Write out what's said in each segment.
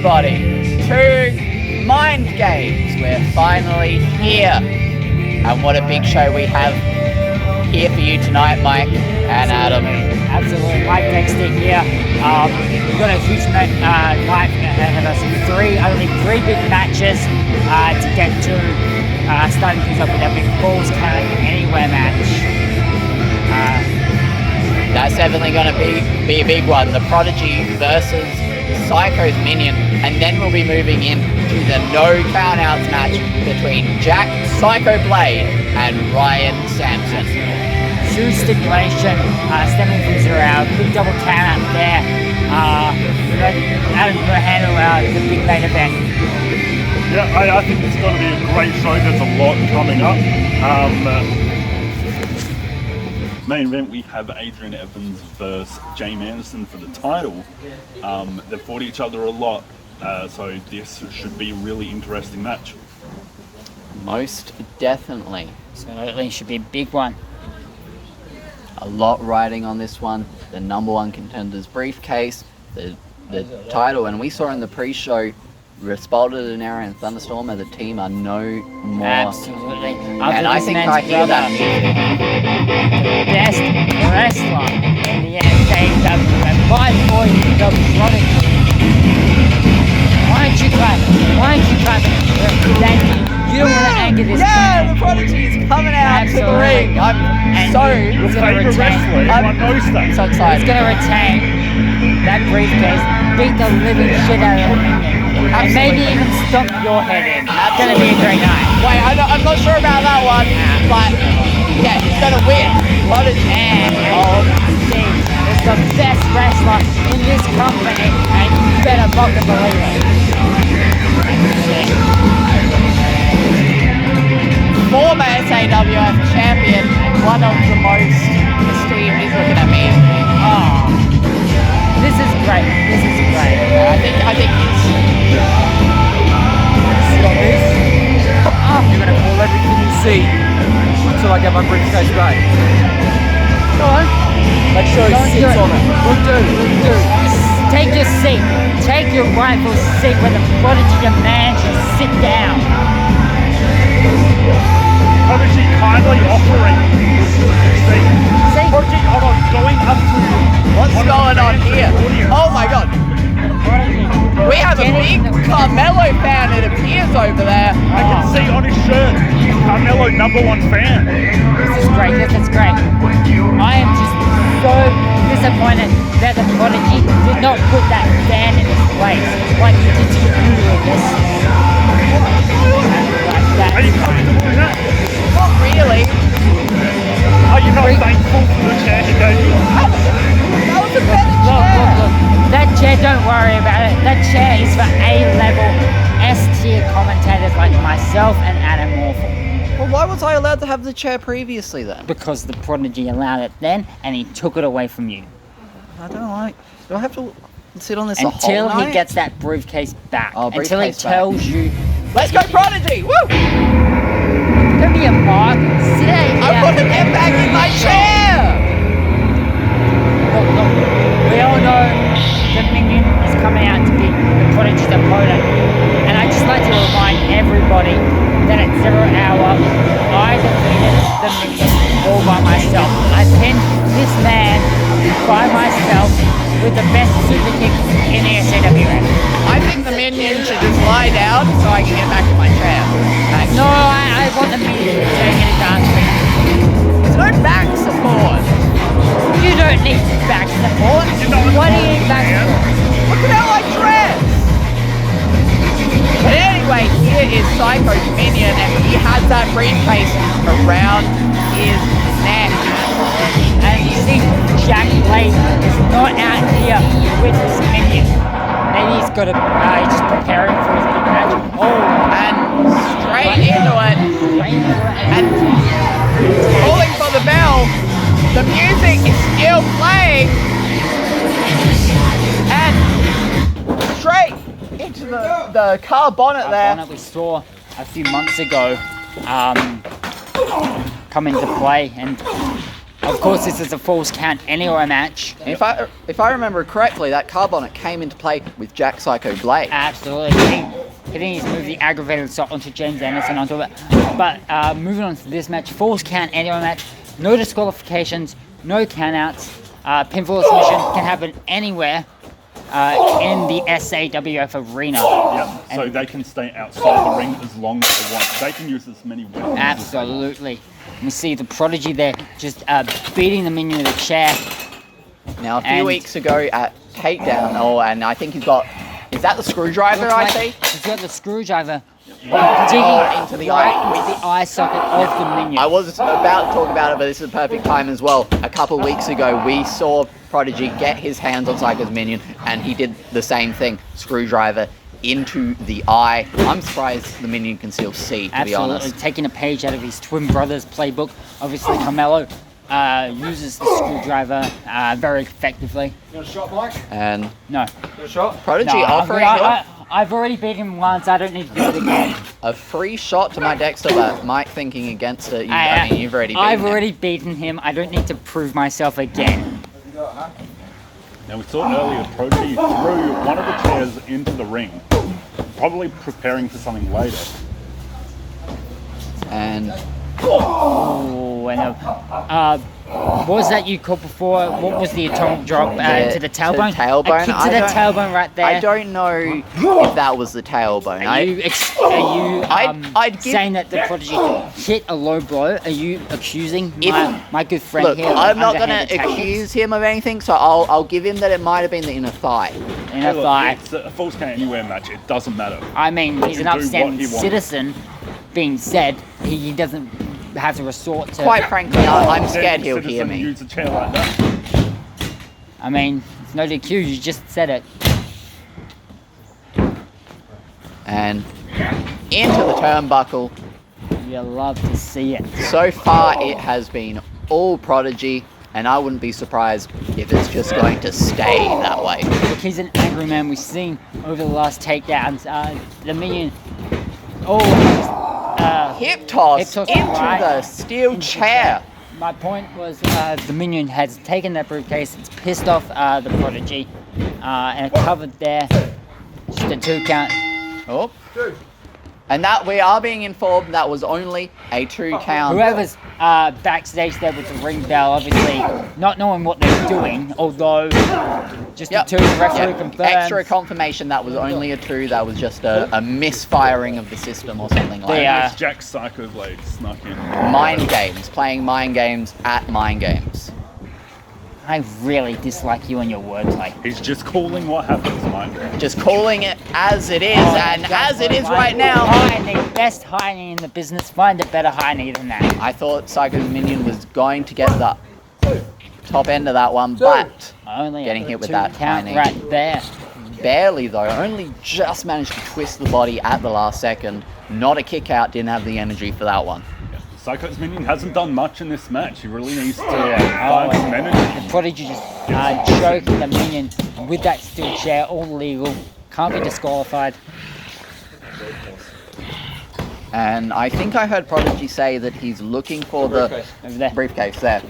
everybody to Mind Games. We're finally here. And what a big show we have here for you tonight, Mike and Adam. Absolutely. Mike Dexter here. We've got a huge night ahead of us. Only three big matches to get to. Starting things off with our big Balls Cannon Anywhere match. That's definitely going to be a big one. The Prodigy versus Psycho's Minion. And then we'll be moving into the no countouts match between Jack Psycho Blade and Ryan Sampson. Huge stipulation stemming from 0 hour. Big double count out there. Adam will handle the big main event. Yeah, I think it's going to be a great show. There's a lot coming up. Main event, we have Adrian Evans versus James Anderson for the title. They've fought each other a lot, so this should be a really interesting match. Most definitely. Absolutely, should be a big one. A lot riding on this one. The number one contender's briefcase, the title, and we saw in the pre-show, Respalded and Arrow and Thunderstorm as a team are no more. Absolutely. And I think I hear that music. Best wrestler in the SAW and by for the Prodigy. Why don't you clap? Thank you. You don't want to anger this Yeah, the Prodigy's coming out to the ring. I'm so excited. It's going to retain that briefcase, beat the living shit out of it. And maybe even stomp your head in. It's going to be a great night. Wait, I'm not sure about that one, but yeah, he's going to win. Man of Steve is the best wrestler in this company, and you better fucking believe it. Former SAWF champion, one of the most esteemed. He's looking at me. Oh, this is great. I think he's. Got this. You're going to call everything you see until I get my briefcase back. Go on. Make sure he sits on it. We'll do. Take your seat. Take your rightful seat where the Prodigy demands you sit down. Prodigy kindly offering See? Prodigy, hold on, going up to What's going on here? Oh my god. We have a big Carmelo fan, it appears, over there. I can see on his shirt, Carmelo #1 fan. This is great. I am just so disappointed that the Prodigy did not put that fan in his place like he did to you with this. Are you comfortable with that? Not really. Are you not thankful for the chair he gave you? That was a better Look. chair. That chair, don't worry about it. That chair is for A-level S-tier commentators like myself and Adam Morphle. Well, why was I allowed to have the chair previously then? Because the Prodigy allowed it then, and he took it away from you. I don't like. Do I have to sit on this the Until whole night? he gets that briefcase back. Oh, Until he briefcase back. tells you. Let's go, Prodigy! Woo! Don't be a mark. Sit out here. I want to get back in my chair! Look. We all know the Minion is coming out to be the Prodigy's opponent. And I'd just like to remind everybody that at 0 hour, I defeated the Minion all by myself. I pinned this man by myself with the best super kick in the SAWF. I think the Minion should just lie down so I can get back in my chair. No, I want the Minion to get it done. There's no back support. You don't need back support. What do you need back support? Look at how I dress! But anyway, here is Psycho's Minion, and he has that briefcase around his neck. And you see, Jack Blade is not out here with his Minion. Maybe he's got he's just preparing for his big match. And straight into it, and calling for the bell. The music is still playing, and straight into the car bonnet there. Bonnet we saw a few months ago come into play, and Of course, this is a false count anywhere match. If I remember correctly, that Carbonic came into play with Jack Psycho Blade. Absolutely. Hitting his move, the aggravated assault onto James Anderson onto it. But moving on to this match, false count anywhere match. No disqualifications, no countouts. Pinfall submission can happen anywhere in the SAWF arena. Yeah, so they can stay outside the ring as long as they want. They can use as many weapons. Absolutely. We see the Prodigy there just beating the minion with a chair. Now, a few weeks ago at Takedown, and I think he's got, is that the screwdriver I see? He's got the screwdriver digging into the eye. with the eye socket of the minion. I was about to talk about it, but this is the perfect time as well. A couple of weeks ago, we saw Prodigy get his hands on Psycho's minion, and he did the same thing, screwdriver into the eye. I'm surprised the minion can still see, to be honest. Absolutely, taking a page out of his twin brother's playbook. Obviously, Carmelo uses the screwdriver very effectively. You got a shot, Mike? And No. Got a shot? Prodigy No, offering I've already beat him once, I don't need to do it again. a free shot to my Dexter, but Mike thinking against it. I mean, you've already beaten I've him. already beaten him, I don't need to prove myself again. Now, we saw earlier Prodigy threw one of the chairs into the ring, probably preparing for something later. And Oh, and what was that you called before? What was the atomic drop to the tailbone? tailbone? A kick to the tailbone right there. I don't know if that was the tailbone. Are you I'd give- saying that the Prodigy hit a low blow? Are you accusing If- my good friend Look, here? of I'm not going to underhanded tactics? accuse him of anything, so I'll give him that it might have been the inner thigh. In Hey, a look, thigh. it's a false count anywhere match. It doesn't matter. I mean, he's an can do what upstanding he wants. citizen. Being said, he doesn't have to resort to. Quite frankly, I'm scared he'll Citizen hear me. Use a chair like that. I mean, it's no DQ. You just said it. And into the turnbuckle. You love to see it. So far, it has been all Prodigy, and I wouldn't be surprised if it's just going to stay that way. Look, he's an angry man. We've seen over the last takedowns. The minion. Hip toss Hip toss into right the steel into the chair. My point was the minion has taken that briefcase. It's pissed off the Prodigy, and covered there. Just a 2 count. Oh. And that we are being informed that was only a 2 count. Whoever's backstage there with the ring bell, obviously not knowing what they're doing, although just Yep. a 2, the referee Yep. confirms. Extra confirmation that was only a 2. That was just a misfiring of the system or something like They, that. It's Jack Psycho Blade snuck in. Mind games, playing mind games at mind games. I really dislike you and your wordplay. He's just calling what happens, Mike. Just calling it as it is, and as it is right now. High knee, best high knee in the business. Find a better high knee than that. I thought Psycho's minion was going to get the top end of that one, but Only Getting a hit with 2 that count high knee. right there. barely though. Only just managed to twist the body at the last second. Not a kick out, didn't have the energy for that one. Psycho's minion hasn't done much in this match. He really needs to Oh, find some energy. the Prodigy just choking the minion with that steel chair, all legal. Can't be disqualified. And I think I heard Prodigy say that he's looking for the Over there. briefcase there.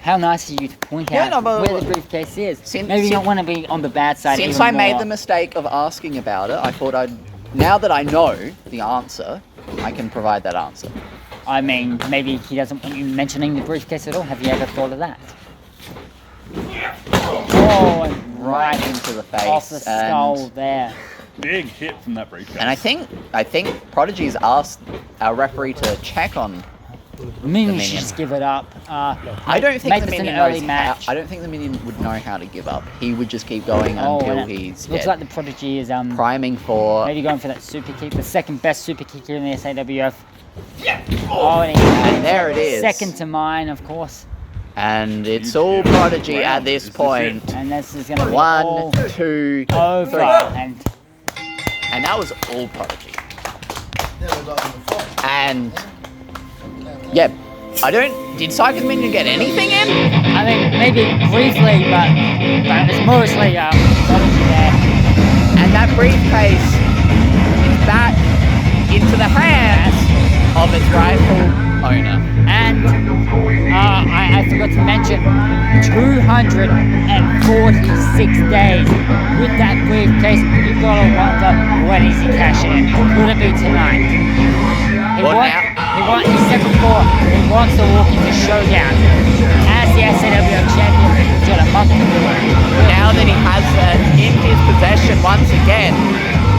How nice of you to point Yeah, out no, but- where the briefcase is. Since- Maybe you since- don't want to be on the bad side. Since even I made more. the mistake of asking about it, I thought now that I know the answer, I can provide that answer. I mean, maybe he doesn't want you mentioning the briefcase at all. Have you ever thought of that? Oh, and Right into the face. off the skull and, there. Big hit from that briefcase. and I think Prodigy's asked our referee to check on. The minion minion. should just give it up. I don't think make the this minion an early knows match. I don't think the minion would know how to give up. He would just keep going Oh, until and it he's looks dead. like the Prodigy is Priming for. maybe going for that super kick, the second best super kicker in the SAWF. Oh, and there it is. Second to mine, of course. And it's all Prodigy at this This is point. And this is going to be 1, all 2, over. 3. And And that was all Prodigy. And yeah, did Psycho's minion get anything in? I think maybe briefly, but it's mostly Prodigy there. And that briefcase is back into the hands of its rightful opponent. And I forgot to mention 246 days with that briefcase. You've got to wonder, when is he cashing in? Could it be tonight? He's 7-4. He wants to walk into Showdown as the SAWF champion. He's got a month to do it. Now that he has it in his possession once again,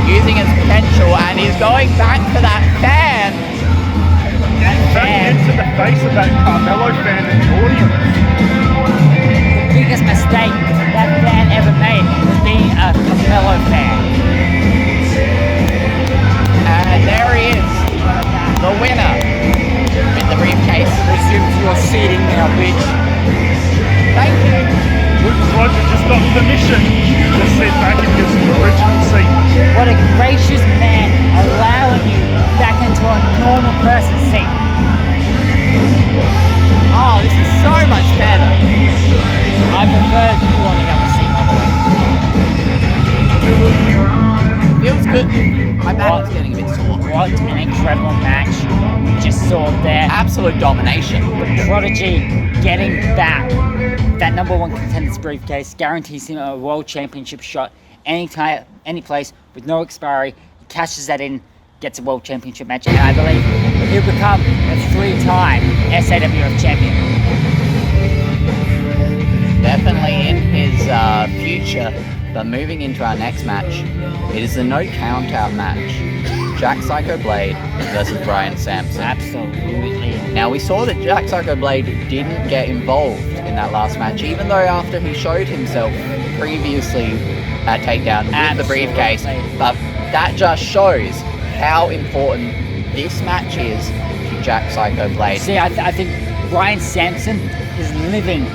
using his potential, and he's going back to that fan. Back into the face of that Carmelo fan in the audience. The biggest mistake that fan ever made was being a Carmelo fan. And there he is, the winner with the briefcase. Resume to your seating now, bitch. Thank you. Looks like we just got permission to sit back in his original seat. What a gracious man, allowing you back into a normal person's seat. Oh, this is so much better. I prefer you on the other seat, by the way. Feels good. My back is getting a bit sore. What an incredible match we just saw there. Absolute domination. Prodigy getting back that number one contenders briefcase guarantees him a world championship shot anytime, any place with no expiry. He cashes that in, gets a world championship match, and I believe he'll become a 3-time SAWF champion. Definitely in his future. But moving into our next match, it is the no count out match. Jack Psycho Blade versus Brian Sampson. Absolutely. Now we saw that Jack Psycho Blade didn't get involved in that last match, even though after he showed himself previously at Takedown with the briefcase. But that just shows how important this match is to Jack Psycho Blade. See, I think Brian Sampson is living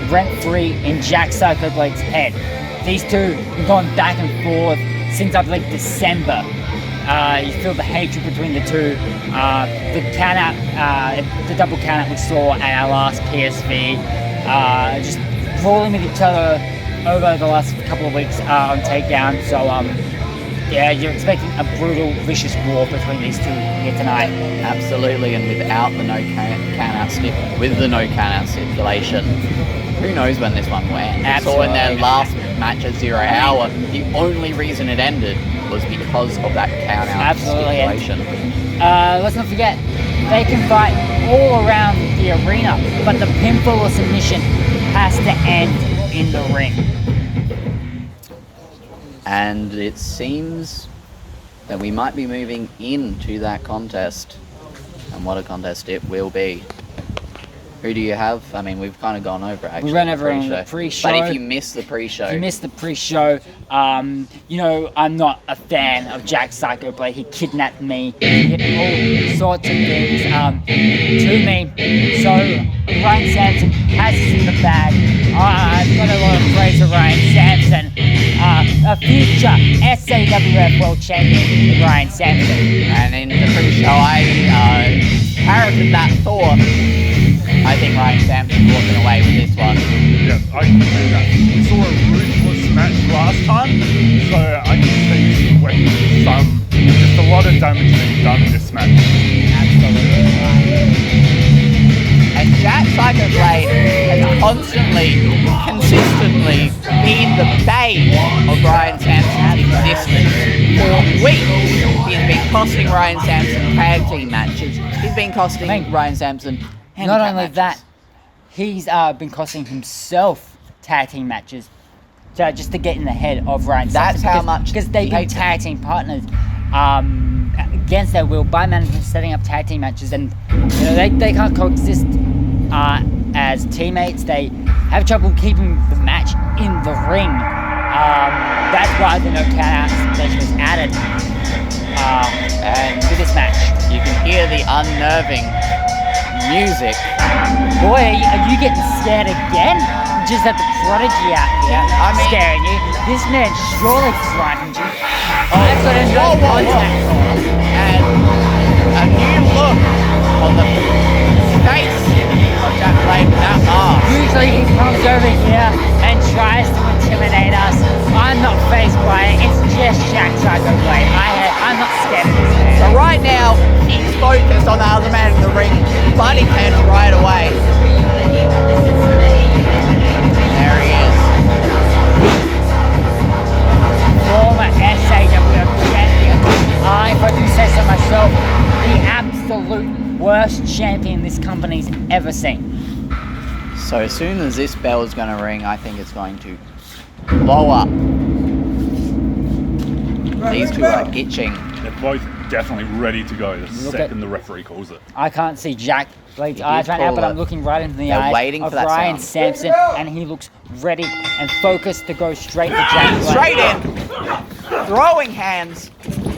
rent-free in Jack Psycho Blade's head. These two have gone back and forth since I believe December. You feel the hatred between the two. The count out, the double count out we saw at our last PSV, just brawling with each other over the last couple of weeks on Takedown. So yeah, you're expecting a brutal, vicious war between these two here tonight. Absolutely, and without the no count out stipulation, who knows when this one went? We saw in their last match at 0 Hour, the only reason it ended was because of that count out stipulation. Let's not forget, they can fight all around the arena, but the pinfall or submission has to end in the ring. And it seems that we might be moving into that contest. And what a contest it will be. Who do you have? I mean, we've kind of gone over it, actually. We ran over on the pre-show. But if you missed the pre-show... you know, I'm not a fan of Jack Psycho Blade. He kidnapped me. He did all sorts of things to me. So, Ryan Sampson has this in the bag. I've got a lot of praise for Ryan Sampson. A future SAWF World Champion, Ryan Sampson. And in the pre-show, I parroted that thought. I think Ryan Sampson's walking away with this one. Yeah, I can see that. We saw a ruthless match last time, so I can see just a lot of damage being done in this match. Absolutely right. And Jack Psycho Blade has consistently been the bane of Ryan Sampson's existence. For weeks, he has been costing Ryan Sampson tag team matches. He's been costing Ryan Sampson not only matches. that, he's been costing himself tag team matches just to get in the head of Ryan That's Sampson. how much because they've been tag team partners against their will by management, setting up tag team matches, and you know they can't coexist as teammates. They have trouble keeping the match in the ring. That's why the no count out stipulation was added And to this match. you can hear the unnerving music. Boy, are you getting scared again? Just had the Prodigy out here scaring you. This man surely frightened you. That's what I'm doing. And a new look on the face of Jack Blade with that mask. Usually he comes over here and tries to intimidate us. I'm not faced by it. It's just Jack Psycho Blade. I'm not scared of this man. So right now, he's focused on the other man in the ring, but worst champion this company's ever seen. So as soon as this bell is going to ring, I think it's going to blow up. These two are itching. They're both definitely ready to go the Look second the referee calls it. I can't see Jack Blade's He eyes did right now, call but I'm it. looking right into the They're eyes waiting of for that Ryan sound. Sampson, and he looks ready and focused to go straight to Jack Blade. Straight in. Throwing hands.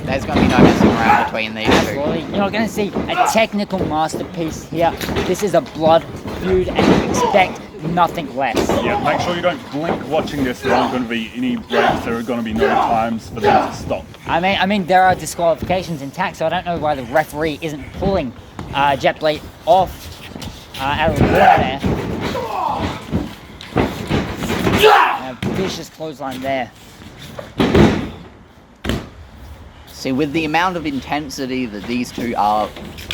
There's going to be no messing around between these two. Absolutely. You're not going to see a technical masterpiece here. This is a blood feud, and you expect nothing less. Yeah, make sure you don't blink watching this. There aren't going to be any breaks. There are going to be no times for them to stop. I mean, there are disqualifications intact, so I don't know why the referee isn't pulling Jack Blade off out of the corner there. A vicious clothesline there. See, with the amount of intensity that these two are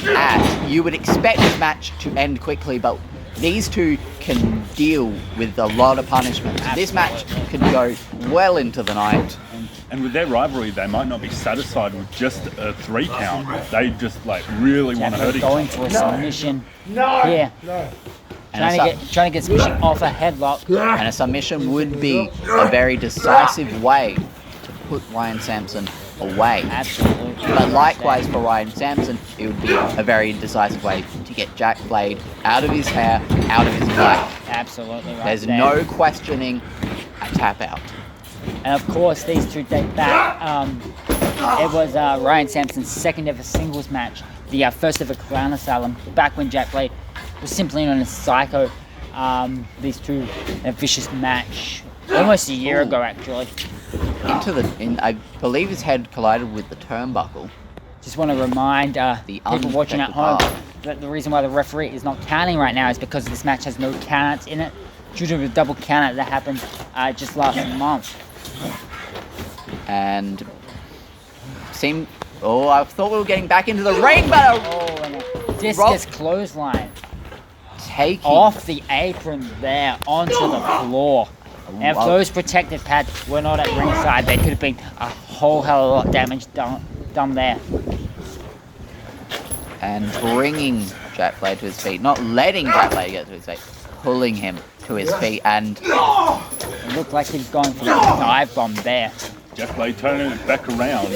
at, you would expect this match to end quickly, but these two can deal with a lot of punishment. This match could go well into the night. And with their rivalry, they might not be satisfied with just a 3 count. They just really want to hurt each other. Going for a submission here. Trying to get submission off a headlock. And a submission would be a very decisive way to put Ryan Sampson away. Absolutely. But likewise for Ryan Sampson, it would be a very decisive way to get Jack Blade out of his hair, out of his back. Absolutely right. There's there. no questioning a tap out. And of course, these two date back. It was Ryan Sampson's second ever singles match, the first ever Clown Asylum, back when Jack Blade was simply known as Psycho. These two in a vicious match almost a year ago, actually. I believe his head collided with the turnbuckle. Just want to remind people watching at home unprotected that the reason why the referee is not counting right now is because this match has no countouts in it, due to the double countout that happened just last month. And I thought we were getting back into the ring, but Oh, and a discus clothesline taking off the apron there onto the floor. And if Wow. those protective pads were not at ringside, there could have been a whole hell of a lot of damage done there. and bringing Jack Blade to his feet, not letting Jack Blade get to his feet, pulling him to his feet, and It looked like he was going for a dive bomb there. Jack Blade turning it back around.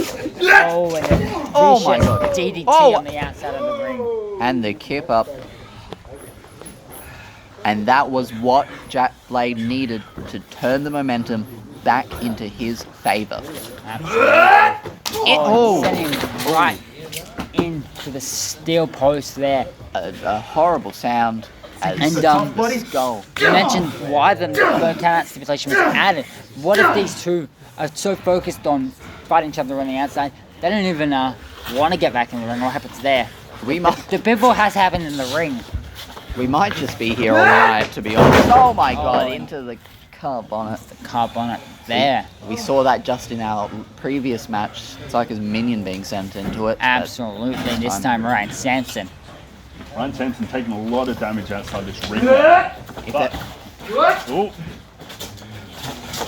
Oh, and a Oh my vicious God. DDT Oh. on the outside of the ring. and the kip up. And that was what Jack Blade needed to turn the momentum back into his favor. Absolutely. Oh. Sending him right into the steel post there. A horrible sound as And, the skull. You mentioned why the no count stipulation was added. What if these two are so focused on fighting each other on the outside, they don't even want to get back in the ring? What happens there? We might, The pinfall has happened in the ring. we might just be here all night, to be honest. Oh my God! Oh. Into the car bonnet. The carb on it there. We saw that just in our previous match. It's like his minion being sent into it. but Absolutely. This time Ryan Sampson. Ryan Sampson taking a lot of damage outside this ring. if that Oh,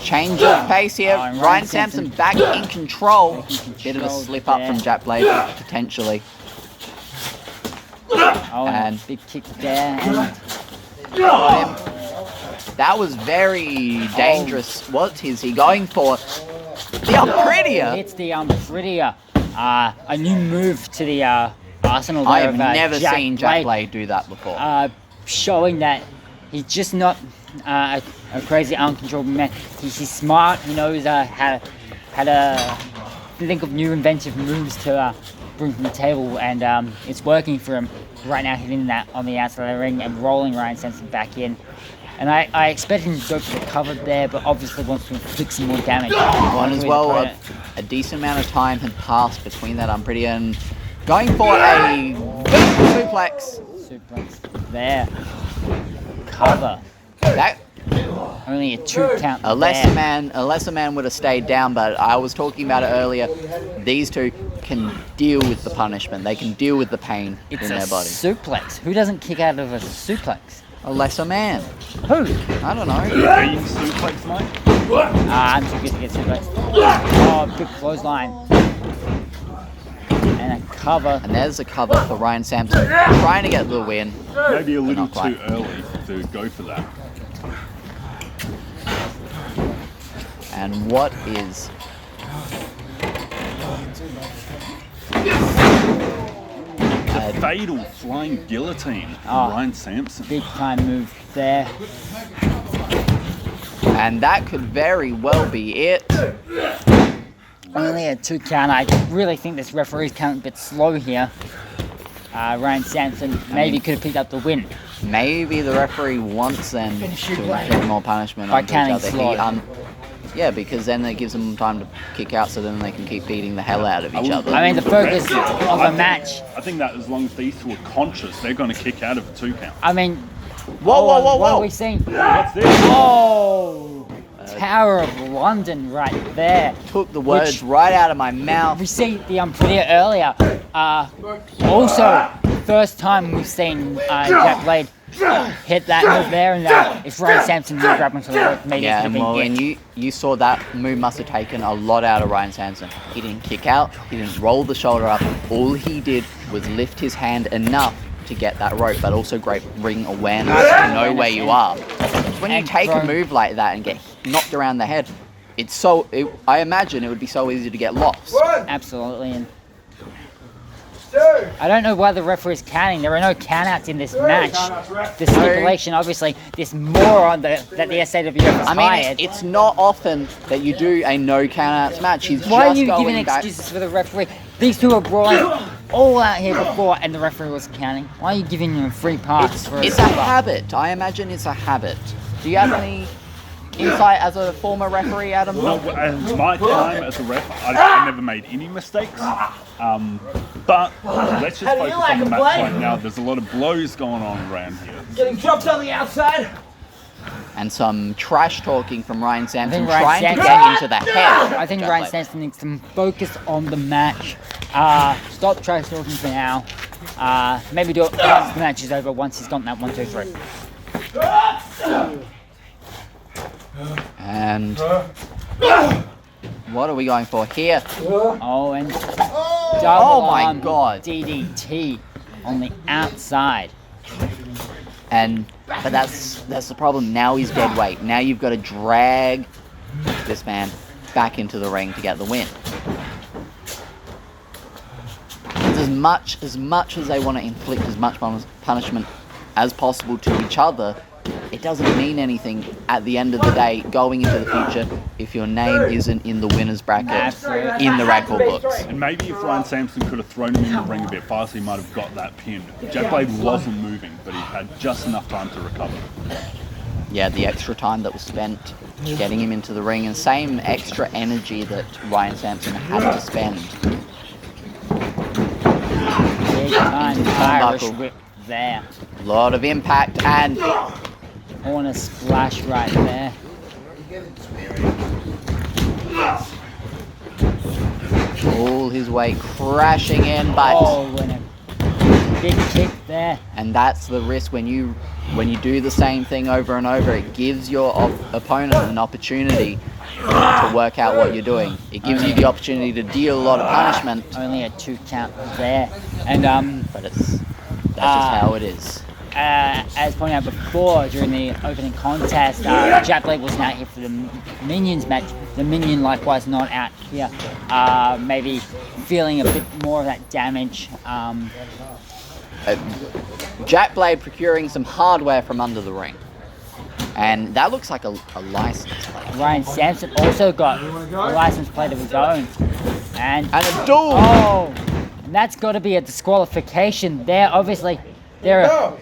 change of pace here, Oh, and Ryan Sampson back in control. Bit of a control slip up there. from Jack Blade potentially. Oh, and And- a big kick there. And Got him. That was very dangerous. What is he going for? The Unprettier. it's the Prettier. A new move to the arsenal I there have of never seen Jack Blade do that before. showing that he's just not a crazy, uncontrollable man. He's smart. He knows how to think of new inventive moves to bring from the table, and it's working for him right now, hitting that on the outside of the ring and rolling Ryan Sampson back in. And I expect him to go for the cover there, but obviously wants to inflict some more damage. One as onto his well, opponent. a decent amount of time had passed between that Unprettier and going for a vertical suplex. Suplex there. Cover. That Only a 2 count a lesser man would have stayed down, but I was talking about it earlier. These two can deal with the punishment. They can deal with the pain It's in a their body. suplex. Who doesn't kick out of a suplex? A lesser man. Who? I don't know. being suplex, mate. I'm too good to get suplex. Oh, good clothesline. And a cover. And there's a cover for Ryan Sampson, trying to get the win. Maybe a little not quite. too early to go for that. And what is... The fatal flying guillotine from Oh. Ryan Sampson. Big time move there. And that could very well be it. Only a 2 count. I really think this referee's counting a bit slow here. Ryan Sampson maybe could have picked up the win. Maybe the referee wants them to inflict more punishment By on each counting other. slow. Yeah, because then it gives them time to kick out, so then they can keep beating the hell out of each other. I mean, the focus of a match. I think that as long as these two are conscious, they're going to kick out of a 2 count. I mean, Whoa, whoa, whoa, what whoa! are we seeing? What's this? Oh, Tower of London right there. Took the words Which- right out of my mouth. We see the Unprettier earlier. Also, first time we've seen Jack Blade hit that move there, and if Ryan Sampson did grab onto the rope, maybe Yeah, it and could have well, been and it. you saw that move must have taken a lot out of Ryan Sampson. He didn't kick out, he didn't roll the shoulder up. All he did was lift his hand enough to get that rope, but also great ring awareness to know where you are. When you And take a throw. move like that and get knocked around the head, I imagine it would be so easy to get lost. Absolutely. And I don't know why the referee is counting. There are no countouts in this match. The stipulation, obviously, this moron that the SAWF has I mean, hired. it's not often that you do a no countouts match. He's Why are just you going giving back. excuses for the referee? These two were brawling all out here before, and the referee was counting. Why are you giving them a free pass? It's a habit. I imagine it's a habit. Do you have any insight as a former referee, Adam? No, my time as a ref, I never made any mistakes. But let's just focus on the match right now. There's a lot of blows going on around here. Getting dropped on the outside. And some trash talking from Ryan Sampson, Ryan trying to Sampson- get into the head. I think Jack Ryan Blade. Sampson needs to focus on the match. Stop trash talking for now. Maybe do it once the match is over, once he's gotten that 1, 2, 3. And what are we going for here? Oh, and Oh double my arm God. DDT on the outside. But that's the problem. Now he's dead weight. Now you've got to drag this man back into the ring to get the win. It's as much as they want to inflict as much punishment as possible to each other, it doesn't mean anything at the end of the day going into the future if your name isn't in the winner's bracket Absolutely. in the record books. And maybe if Ryan Sampson could have thrown him in the ring a bit faster, he might have got that pin. Jack Blade wasn't moving, but he had just enough time to recover. Yeah, the extra time that was spent getting him into the ring, and same extra energy that Ryan Sampson had to spend. Big time Into the Irish turnbuckle. whip there. A lot of impact, and On a splash right there. all his weight crashing in, but Oh, and a big kick there. and that's the risk when you do the same thing over and over. It gives your opponent an opportunity to work out what you're doing. It gives you the opportunity to deal a lot of punishment, Only a 2 count there. And but that's just how it is. as pointed out before during the opening contest, Jack Blade wasn't out here for the Minions match. The Minion likewise not out here. Maybe feeling a bit more of that damage. Jack Blade procuring some hardware from under the ring, and that looks like a license plate. Ryan Sampson also got a license plate of his own. And And a duel! oh, and that's got to be a disqualification there. Obviously, there are.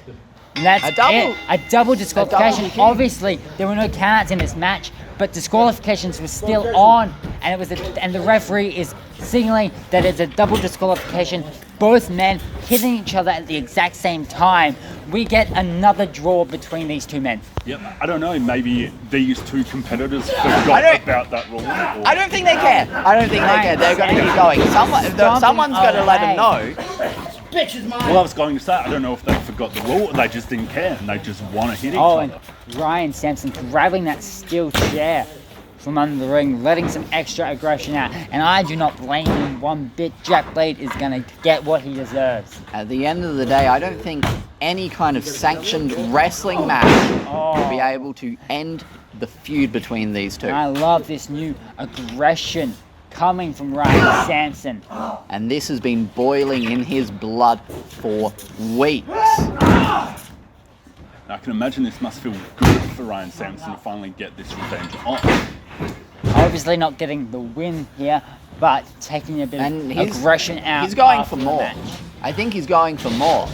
And that's A double. it. A double disqualification. kick. Obviously, there were no countouts in this match, but disqualifications were still on, and it was and the referee is signaling that it's a double disqualification. Both men hitting each other at the exact same time. We get another draw between these two men. Yep, I don't know, maybe these two competitors forgot about that rule. Or I don't think they care. I don't think they care. They're going to keep going. Someone's got to let them know. well, I was going to say, I don't know if they forgot the rule or they just didn't care and they just want to hit each Oh, other. and Ryan Sampson grabbing that steel chair. from under the ring, letting some extra aggression out. And I do not blame him one bit. Jack Blade is going to get what he deserves. At the end of the day, I don't think any kind of sanctioned wrestling match will be able to end the feud between these two. And I love this new aggression coming from Ryan Sampson. And this has been boiling in his blood for weeks. I can imagine this must feel good for Ryan Sampson to finally get this revenge on. Obviously not getting the win here, but taking a bit And of aggression out. He's going after for the more. match. I think he's going for more.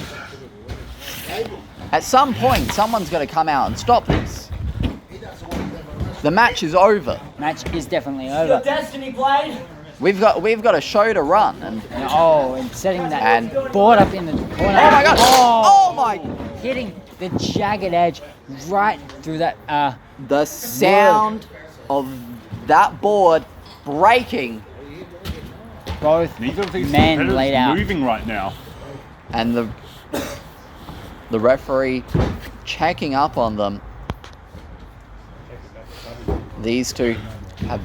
At some point, someone's got to come out and stop this. The match is over. Match is definitely over. Destiny Blade. We've got a show to run. And And setting that And- board up in the corner. oh my god! Oh my! Hitting the jagged edge right through that. The sound of that board breaking, Both Neither of these men competitors laid out. moving right now. and the referee checking up on them. These two have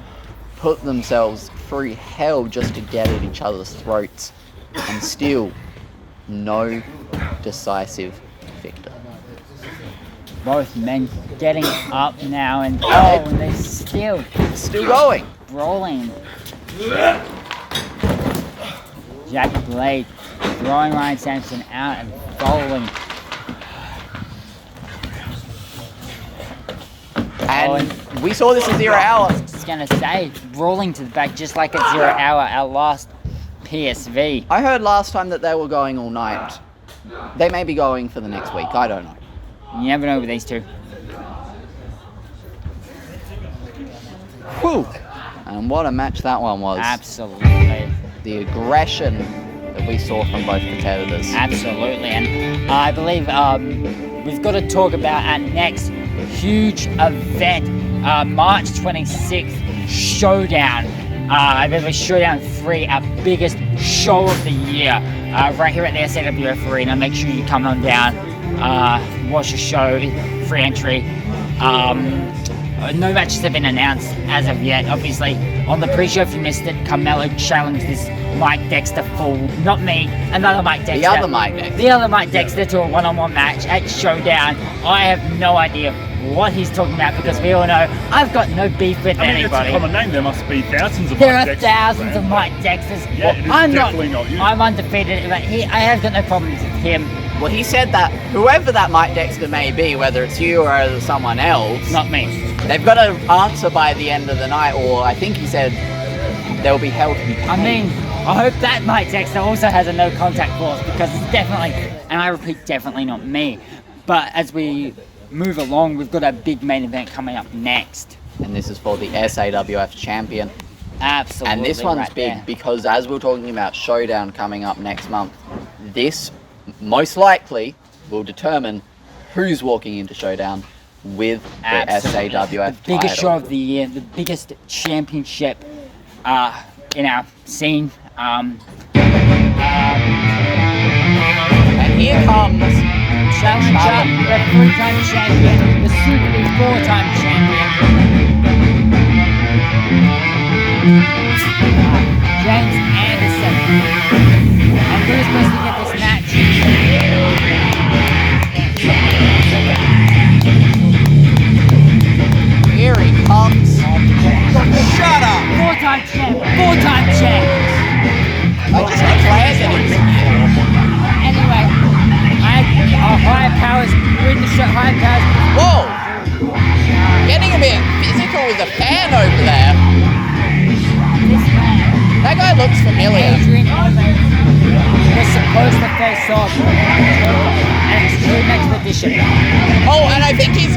put themselves through hell just to get at each other's throats, and still no decisive victor. Both men getting up now, and and they're still Still going. brawling. Jack Blade throwing Ryan Sampson out and following. And we saw this in 0 hour. Just gonna say, brawling to the back just like at 0 hour, our last PSV. I heard last time that they were going all night. They may be going for the next week. I don't know. You never know with these two. Whew. And what a match that one was. Absolutely. The aggression that we saw from both competitors. Absolutely. And I believe we've got to talk about our next huge event, March 26th, Showdown. I believe Showdown 3, our biggest show of the year, right here at the SAWF Arena. Make sure you come on down, watch the show, free entry. No matches have been announced as of yet. Obviously, on the pre-show, if you missed it, Carmelo challenged this Mike Dexter fool, not me, another Mike Dexter. The other Mike Dexter. The other Mike Dexter to a one-on-one match at Showdown. I have no idea what he's talking about because we all know I've got no beef with I mean, it's a anybody. common name. There must be thousands of There Mike are Dexters, thousands of man. Mike Dexters. Yeah, it is I'm definitely not you. I'm undefeated, but I have got no problems with him. Well, he said that whoever that Mike Dexter may be, whether it's you or someone else, Not me. they've got to answer by the end of the night, or I think he said they'll be held to be I mean, I hope that Mike Dexter also has a no contact clause because it's definitely, and I repeat, definitely not me. But as we move along, we've got a big main event coming up next. And this is for the SAWF champion. Absolutely. And this one's right big there. because as we're talking about Showdown coming up next month, this most likely will determine who's walking into Showdown with the Absolutely. SAWF The biggest show title. of the year, the biggest championship in our scene. And here comes Challenger, the 3-time champion, the soon-to-be 4-time champion. James Anderson. And who's supposed to get this match? Here he comes. Shut up! 4-time champ. 4-time champ. I just declared that he's Anyway, higher powers, read the show, higher powers. Whoa! Getting a bit physical with the fan over there. This man, That guy looks familiar. Adrian Owens, was supposed to face off an Extreme Expedition. Oh, and I think he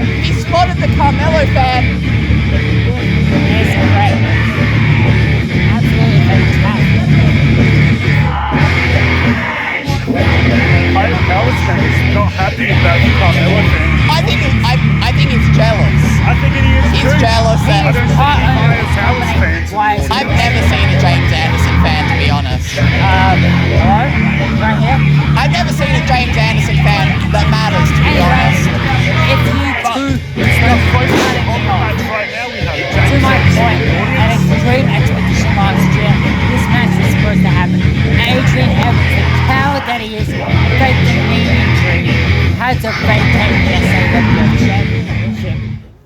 spotted the Carmelo fan. It's great. Absolutely fantastic. Higher Powers fan is not happy about the Carmelo thing. I think he's jealous. I think he is He's too. jealous I that don't think Higher Powers fans. Twice. I've never seen a James Anderson fan, to be honest. Hello? Right here? I've never seen a James Anderson fan that matters, to be honest. It's you two. It's How not close to cutting the it off. match right now we have To James my Anderson to vacate the SAWF Championship,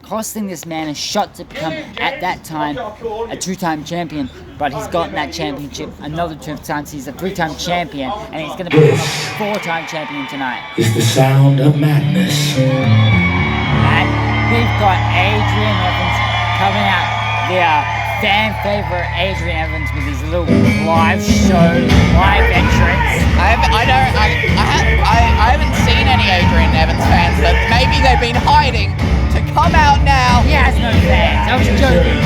costing this man a shot to become, at that time, a 2-time champion. But he's gotten that championship another 2 times. He's a 3-time champion, and he's going to become a 4-time champion tonight. It's the sound of madness. And we've got Adrian Evans coming out. The fan favorite Adrian Evans with his little live entrance. I haven't seen any Adrian Evans fans, but maybe they've been hiding to come out now. He has no fans. I was joking.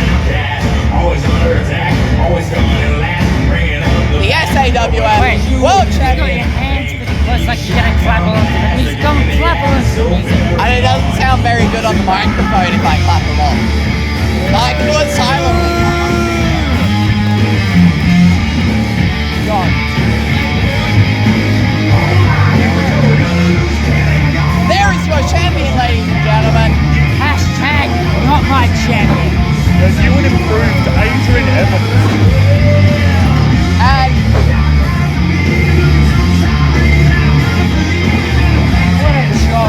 Always under attack, always coming in last, bringing up The SAWF Wait, World you got your Champion. hands pretty close like you're gonna clap along to the music. Don't clap along to the music. And it doesn't sound very good on the microphone if I clap along. I can do it silently. God. There is your champion, ladies and gentlemen. Hashtag not my champion. The new and improved Adrian Evans. And What a show.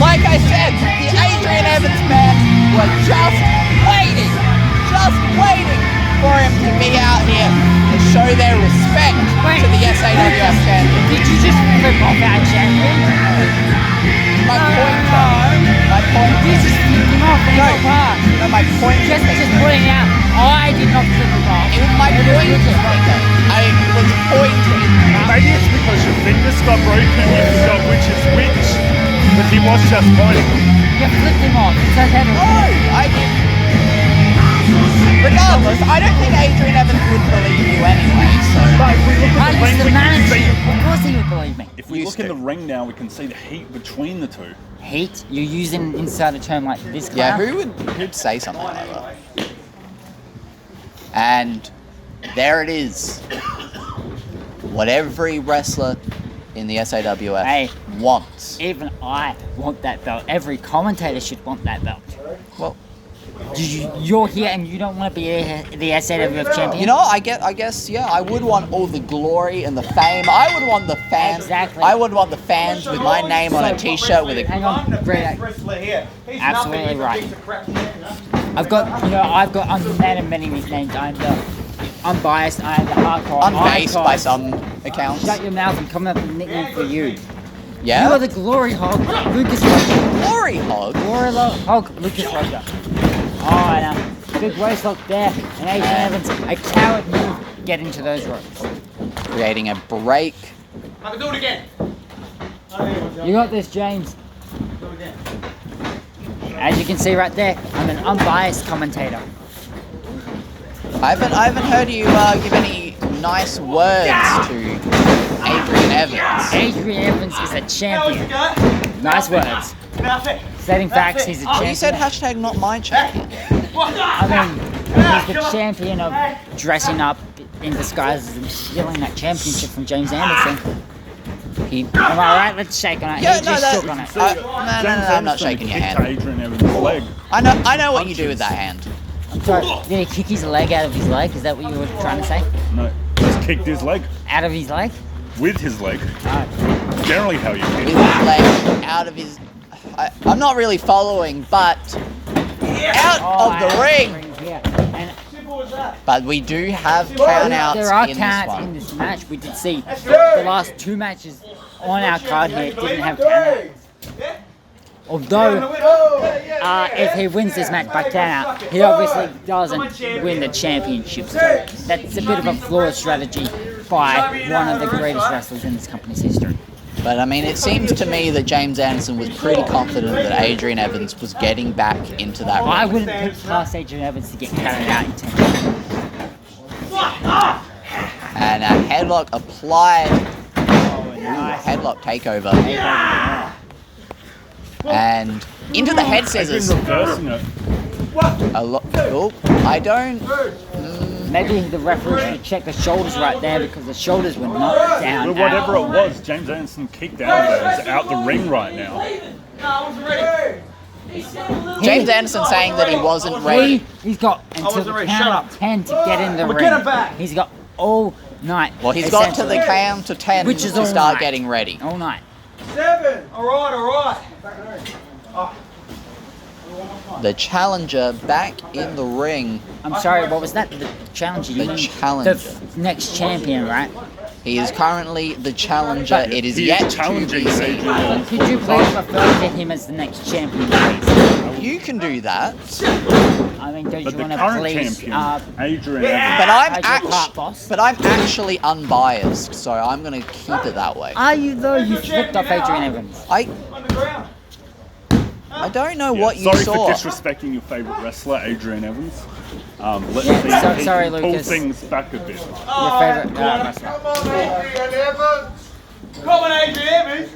like I said, the Adrian Evans fans were just waiting for him to be out here to show their respect to the SAWF champion. Did you just flip off our champion? My point. This is flipping off in your part. No, my point. Just pointing out, I did not flip him off. It was my point. I was pointing. Maybe it's because your fingers got broken and you forgot which is which, but he was just pointing. You flipped him off. It's okay. No, I didn't. Regardless, I don't think Adrian Evans would believe you anyway, so. But if we look at the I ring, used we the can manager. see. Of course he would believe me. If we Used look in to. the ring now, we can see the heat between the two. Heat? You're using an insider term like this, Yeah, clown? who'd say something like that? And there it is. What every wrestler in the SAWF Hey. wants. Even I want that belt. Every commentator should want that belt. Well, You're here and you don't want to be the SAWF champion? you know, I guess, yeah, I would want all the glory and the fame. I would want the fans. Exactly. I would want the fans with my name on a T-shirt with a. Hang on, great. Absolutely right. I've got I'm man of many nicknames. I'm the unbiased. I'm the hardcore. Unbased by icon. some accounts. Shut your mouth and come up with a nickname for you. Yeah. You are the glory hog, Lucas Roger. Glory hog. Glory hog, Lucas Roger. Oh, and big waist lock there, and Adrian Evans, a coward move, get into those ropes. Creating a break. I can do it again. You got this, James. As you can see right there, I'm an unbiased commentator. I haven't heard you give any nice words to Adrian Evans. Adrian Evans is a champion. Nice words. Stating facts, he's a Oh, champion. you said hashtag not my champion. I mean, he's the champion of dressing up in disguises and stealing that championship from James Anderson. Am I right? Let's shake on it. Yeah, He no, just shook on it. no, I'm not shaking your Kicked hand. Adrian Evans' leg. I know what you do with that hand. I'm sorry, did he kick his leg out of his leg? Is that what you were trying to say? No, just kicked his leg Out of his leg? with his leg. Alright. Generally, how you With kick. his leg out of his. I'm not really following, but out of the ring. Yeah. And But we do have there are countouts in this counts in one. this match. We did see the last 2 matches on our card here didn't have countouts. Although, if he wins this match by countout, he obviously doesn't win the championship. So that's a bit of a flawed strategy by one of the greatest wrestlers in this company's history. But I mean, it seems to me that James Anderson was pretty confident that Adrian Evans was getting back into that I ring. wouldn't put past Adrian Evans to get carried out in 10 minutes. And a headlock applied. Oh, nice. Headlock takeover. And into the head scissors. Reversing it. Oh, I don't. Maybe the referee should check the shoulders right there because the shoulders were knocked down. But whatever it was, James Anderson kicked out of it. It's out the ring right now. James Anderson saying that he wasn't ready. He's got until the count of 10 to get in the ring. He's got all night. Well, he's got to the count to 10 Which is to all start night. getting ready. All night. 7. All right. The challenger back in the ring. I'm sorry, what was that? The challenger? You The mean challenger. The next champion, right? He is currently the challenger. It is He yet is to challenging be seen. Adrian Evans. Could you please refer to him as the next champion, please? You can do that, I mean, don't But you the want to current please... champion, Adrian Evans. but I'm As your part boss. but I'm actually unbiased, so I'm gonna keep it that way. Are you, though? You flipped off Adrian Evans. I don't know Yeah, what you sorry saw. for disrespecting your favourite wrestler, Adrian Evans. Let's Yeah, see so- if he sorry, can pull Lucas. things back a bit. Your favourite wrestler. Come on, Adrian Evans.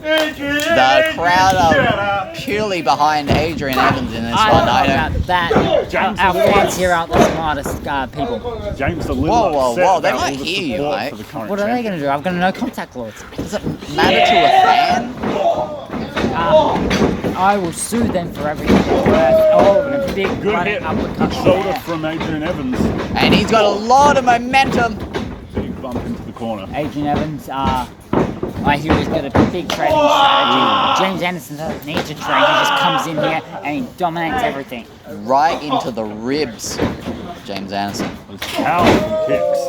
The crowd are purely behind Adrian Evans in this I one. don't know I about don't. that. James Our Lewis. fans here aren't the smartest people. James a little Whoa, whoa, upset whoa, they about might all the hear you, support mate. for the current What are they champion. going to do? I've got no contact laws. Does it matter to a fan? I will sue them for everything they're worth. Oh, and a big Good running hit, uppercut. good shoulder there. from Adrian Evans. And he's got a lot of momentum. Big bump into the corner. Adrian Evans, I hear he's got a big training strategy. James Anderson doesn't need to train. He just comes in here and he dominates everything. Right into the ribs, James Anderson. Those powerful kicks.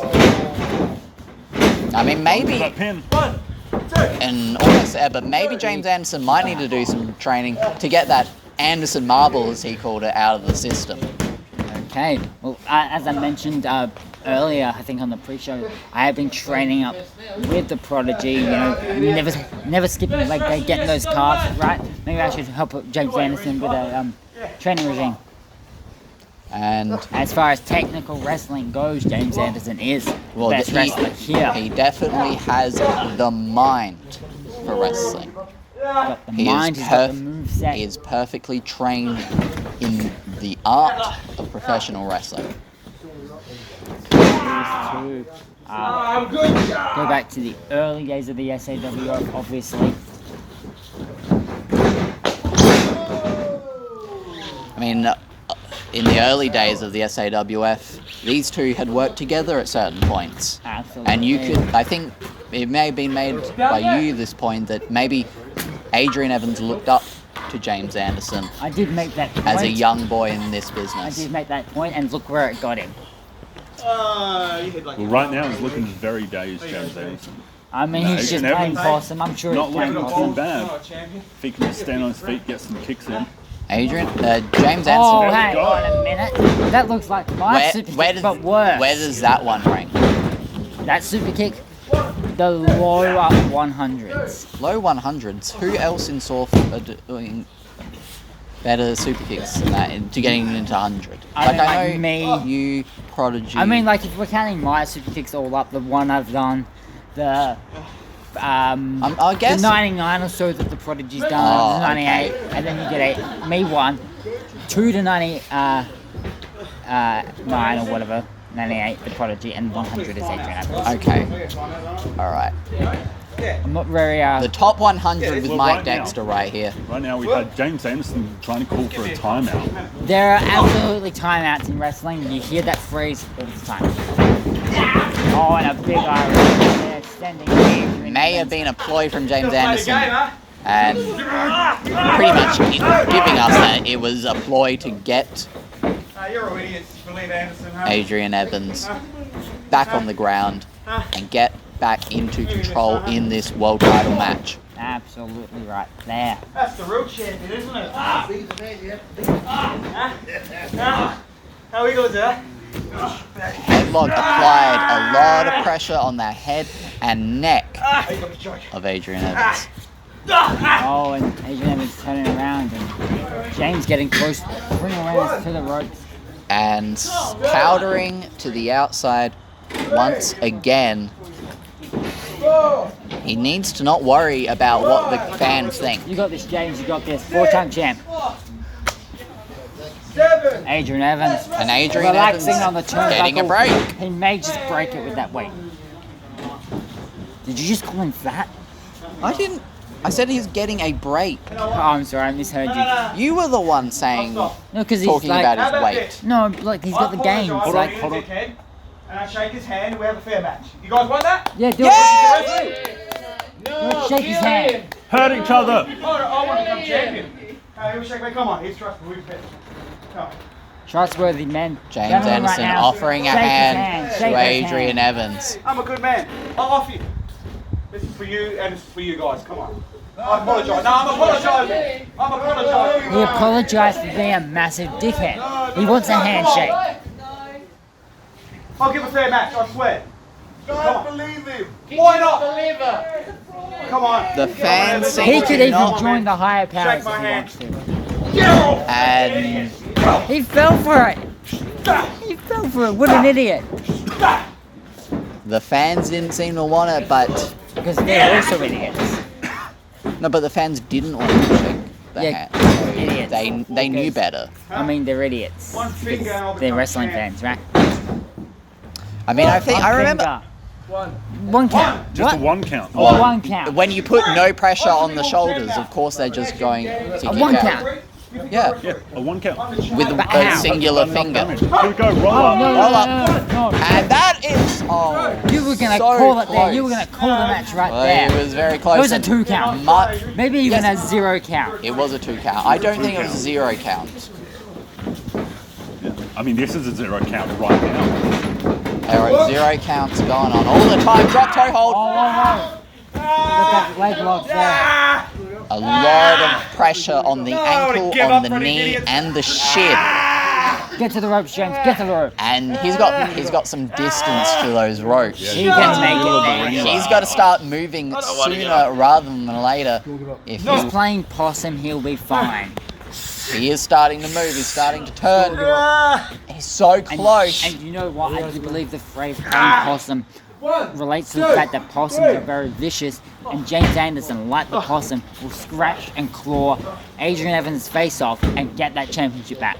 I mean, maybe, That pin. and almost there, but maybe James Anderson might need to do some training to get that Anderson marble, as he called it, out of the system. Okay, well, as I mentioned earlier, I think on the pre-show, I have been training up with the Prodigy, you know, never skipping a leg day, getting those calves, right? Maybe I should help James Anderson with a training regime. And As far as technical wrestling goes, James Anderson is the well, best wrestler here. he definitely has the mind for wrestling. He's got the He mind, is, he's got the moveset. he is perfectly trained in the art of professional wrestling. To, go back to the early days of the SAWF, obviously. I mean, in the early days of the SAWF, these two had worked together at certain points. Absolutely. And you could, I think it may have been made by you this point that maybe Adrian Evans looked up to James Anderson I did make that point. as a young boy in this I business. did make that point, and look where it got him. Well, right now he's looking very dazed, James Anderson. I mean, No, he's just Adrian playing Evans, possum. I'm sure Not he's playing looking too possum. bad. If he can just stand on his feet, get some kicks in. James Oh, Anderson, There we hang go. on a minute. That looks like my super kick, but worse. where does that one ring? That super kick, the low up 100s. Low 100s. Who else in Sawf are doing better super kicks than that to getting into 100? I mean, I like know me. you, Prodigy. I mean, like, if we're counting my super kicks all up, the one I've done, the I guess. the 99 or so that the Prodigy's done, Oh, the 98, okay. and then you get me one, 2 to 9 or whatever, 98 the Prodigy, and 100 is Adrian Evans. Okay. All right. I'm not very The top 100 with Well, Mike right now- Dexter right here. Right now we've had James Anderson trying to call for a timeout. There are absolutely timeouts in wrestling. You hear that phrase all the time. Oh, and a big Irish there, extending the Adrian May have Evans. been a ploy from James Anderson, and pretty much giving us that it was a ploy to get You're all idiots. You believe Anderson, huh? Adrian Evans back on the ground and get back into control in this world title match. Absolutely right there. That's the real champion, isn't it? How we goes there? Headlock applied a lot of pressure on the head and neck of Adrian Evans. Oh, and Adrian Evans turning around, and James getting close, bring around to the ropes. And powdering to the outside once again. He needs to not worry about what the fans think. You got this, James. You got this. 4-time champ. Adrian Evans. And Adrian relaxing Evans on the turnbuckle. getting a break. He may just break it with that weight. Did you just call him fat? I didn't. I said he's getting a break. Oh, I'm sorry, I misheard you. You were the one saying, No, because he's talking like, about his weight. no, like he's got the game. It's like, hold on. And I shake his hand and we have a fair match. You guys want that? yeah, do Yay! it. Shake his hand. Hurt each other. I want to become champion. Hey, shake me. Come on, he's trustworthy. We've bet. Come on. Trustworthy men. James Gentlemen Anderson right now, offering a shake his hand shake to his Adrian hand. Evans. I'm a good man. I'll offer you. This is for you and this is for you guys. Come on. I apologise. No, I'm apologising. I'm apologising. He apologised for being a massive dickhead. He wants a handshake. I'll give a fair match, I swear. Don't believe him. Why not? Come on. The fans seem He to could even not, join the higher powers Shake my if he hand. wants to. and He fell for it. He fell for it. What an idiot. the fans didn't seem to want it, but Because they're also idiots. no, but the fans didn't want to shake the Yeah, hand. idiots. They knew better. I mean, they're idiots. One finger and I'll They're become wrestling champ. fans, right? I mean, I think I remember Finger. One count. Just What? a one count. Or one count. when you put no pressure on the shoulders. Of course, they're just going to A kick one out. count. Yeah, Yeah, a one count. with But a how? singular finger. Here we go. Roll Oh, up. no, Roll no, up. no, no. And that is You were gonna so call it there. close. You were gonna call the match right Well, there. it was very close. It was a and 2 count. much- Maybe even Yes. a 0 count. It was a 2 count. I don't think it was a 0 count. I mean, this is a 0 count right now. There are 0 counts going on all the time. Drop toe hold. Oh. Got that leg lock there. A lot of pressure on the ankle, on the knee, and the shin. Get to the ropes, James. Get to the ropes. And he's got some distance to those ropes. He can make it there. He's got to start moving sooner rather than later. If He's he, playing possum, he'll be fine. he is starting to move, he's starting to turn. He's so close. And you know what? I do believe the phrase playing possum relates to the fact that possums are very vicious, and James Anderson, like the possum, will scratch and claw Adrian Evans' face off and get that championship back.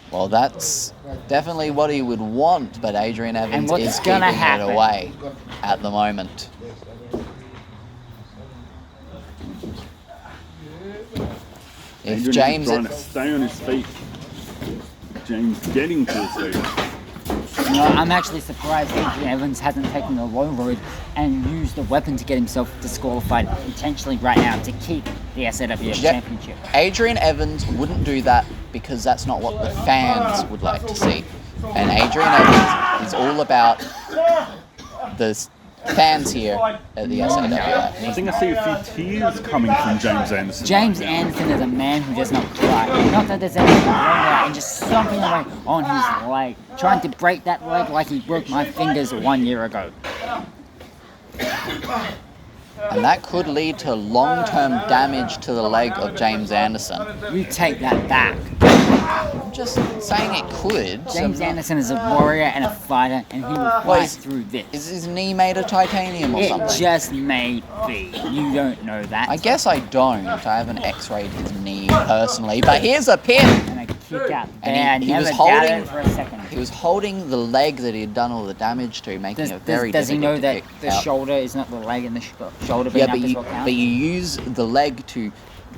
Well, that's definitely what he would want, but Adrian Evans what's is keeping gonna it happen? away at the moment. If Adrian James, is trying to stay on his feet. James getting to his feet. You know, I'm actually surprised Adrian Evans hasn't taken the low road and used a weapon to get himself disqualified intentionally right now to keep the SAWF championship. Adrian Evans wouldn't do that because that's not what the fans would like to see. And Adrian Evans is all about the fans here at the SAWF. I think I see a few tears coming from James Anderson. James Anderson is a man who does not cry. Not that there's anything wrong with that, and just stomping away on his leg, trying to break that leg like he broke my fingers 1 year ago. And that could lead to long-term damage to the leg of James Anderson. You take that back. I'm just saying it could. James Anderson is a warrior and a fighter, and he will fight through this. Is his knee made of titanium or It something? just may be. You don't know that. I guess I don't. I haven't x-rayed his knee personally. But here's a pin! And a kick out And there. I he was never holding- doubted it for a second. He was holding the leg that he had done all the damage to, making it very Does he difficult know to that kick the out. shoulder is not the leg and the shoulder being Yeah, up as well counts? but you use the leg to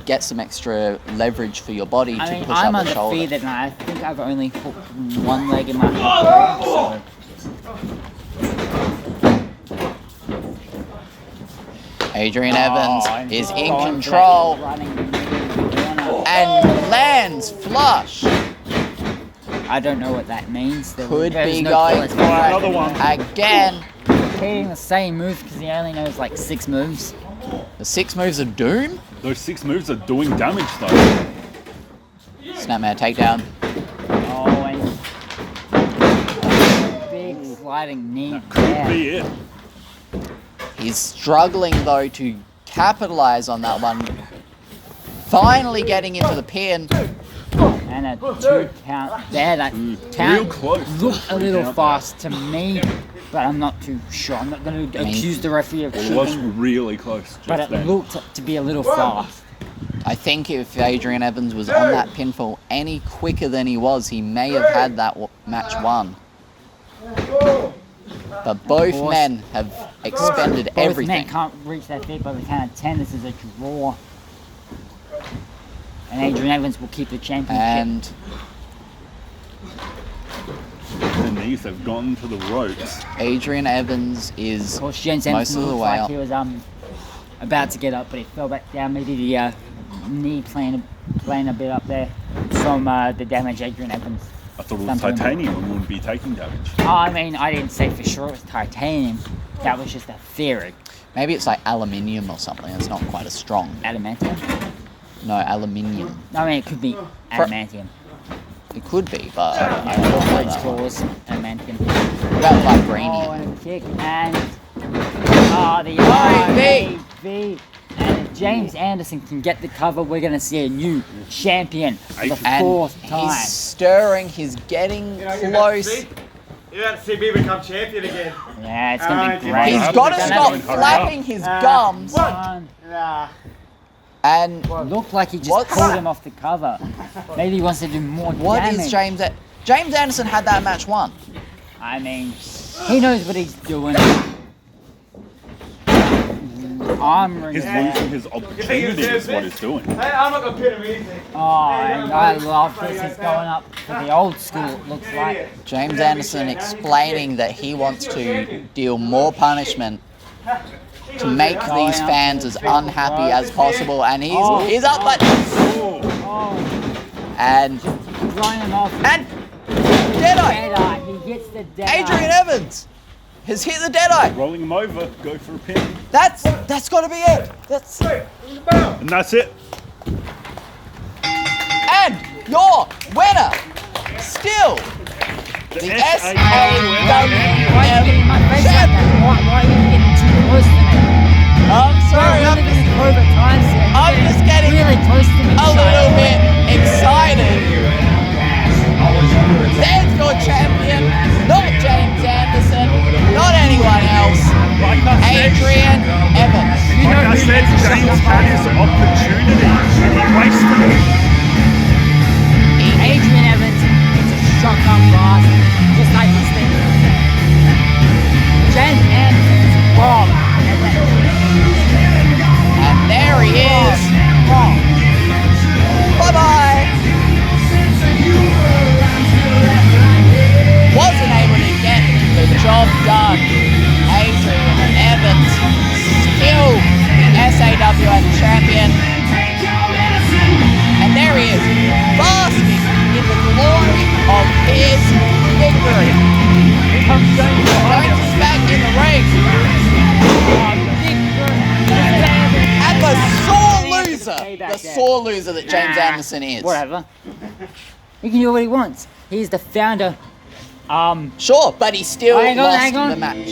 get some extra leverage for your body I to mean, push I'm up the shoulder. undefeated, and I think I've only hooked one leg in my whole career, so... Adrian Evans is in Going control for it, running into the corner. and lands flush. I don't know what that means. Could There's be no going colours for for it. Another one. again. Repeating the same moves because he only knows like 6 moves. The 6 moves of doom. Those 6 moves are doing damage though. Snapmare takedown. Oh, and big sliding knee Could there. be it. He's struggling though to capitalize on that one. Finally getting into the pin. And a 2 count there. That Real count close. looked a little Count. fast to me, but I'm not too sure. I'm not going to accuse the referee of It was cheating, really close. Just but it then. looked to be a little fast. I think if Adrian Evans was on that pinfall any quicker than he was, he may have had that match won. But both course. men have expended Both everything. men can't reach their feet by the count of 10. This is a draw. And Adrian Evans will keep the championship. And Denise have gone to the ropes. Adrian Evans is Of course, James most Anderson of the looks way like up. he was about to get up, but he fell back down. Maybe the knee playing a bit up there from the damage Adrian Evans. I thought it was Something. titanium and wouldn't be taking damage. I mean, I didn't say for sure it was titanium. That was just a theory. Maybe it's like aluminium or something. It's not quite as strong. Adamantium. No, aluminium. I mean, it could be adamantium. It could be, but I don't know French about that. claws, adamantium. What about Oh, vibranium? and a kick, and the RAV. RAV. And if James Anderson can get the cover, we're going to see a new champion for the And fourth time. he's stirring. He's getting close. You're about to see me become champion again. Yeah, it's going to be great. He's He's got to gonna stop hurry up. flapping his gums. Nah. And Looked like he just What's- pulled him off the cover. Maybe he wants to do more what damage. is James? James Anderson had that match won. I mean, he knows what he's doing. I'm He's really... losing his opportunity is what he's doing. Hey, I'm not gonna pin him easy. Oh, and I love this. He's going up to the old school, it looks like. James Anderson explaining that he wants to deal more punishment to make these fans as unhappy as possible, and he's up, but Oh, and throwing him off. Deadeye. Deadeye. He gets the Deadeye. Adrian Evans has hit the Deadeye. Rolling him over, go for a pin. That's got to be it. That's And that's it. and your winner still the SAWF Why are you getting my face like champion. that? Why are you getting too close to me? I'm sorry, We're living in COVID times here. You're I'm just getting really close to me. a little bit excited. There's your champion, not James Anderson, not anyone else, Adrian Evans. Like I said, James had his opportunity and he wasted it. Adrian Evans gets a shotgun blast, just like his thing. James Anderson is wrong. And there he is. Wrong. Bye-bye. Wasn't able to get the job done. Adrian Evans, still the SAWF champion. And there he is, basking in the glory of his victory. Here comes James Jones is back in the ring. And the sore loser that James Anderson is. Whatever. He can do what he wants. He's the founder. Sure, but he still Hang on, lost hang on. the match.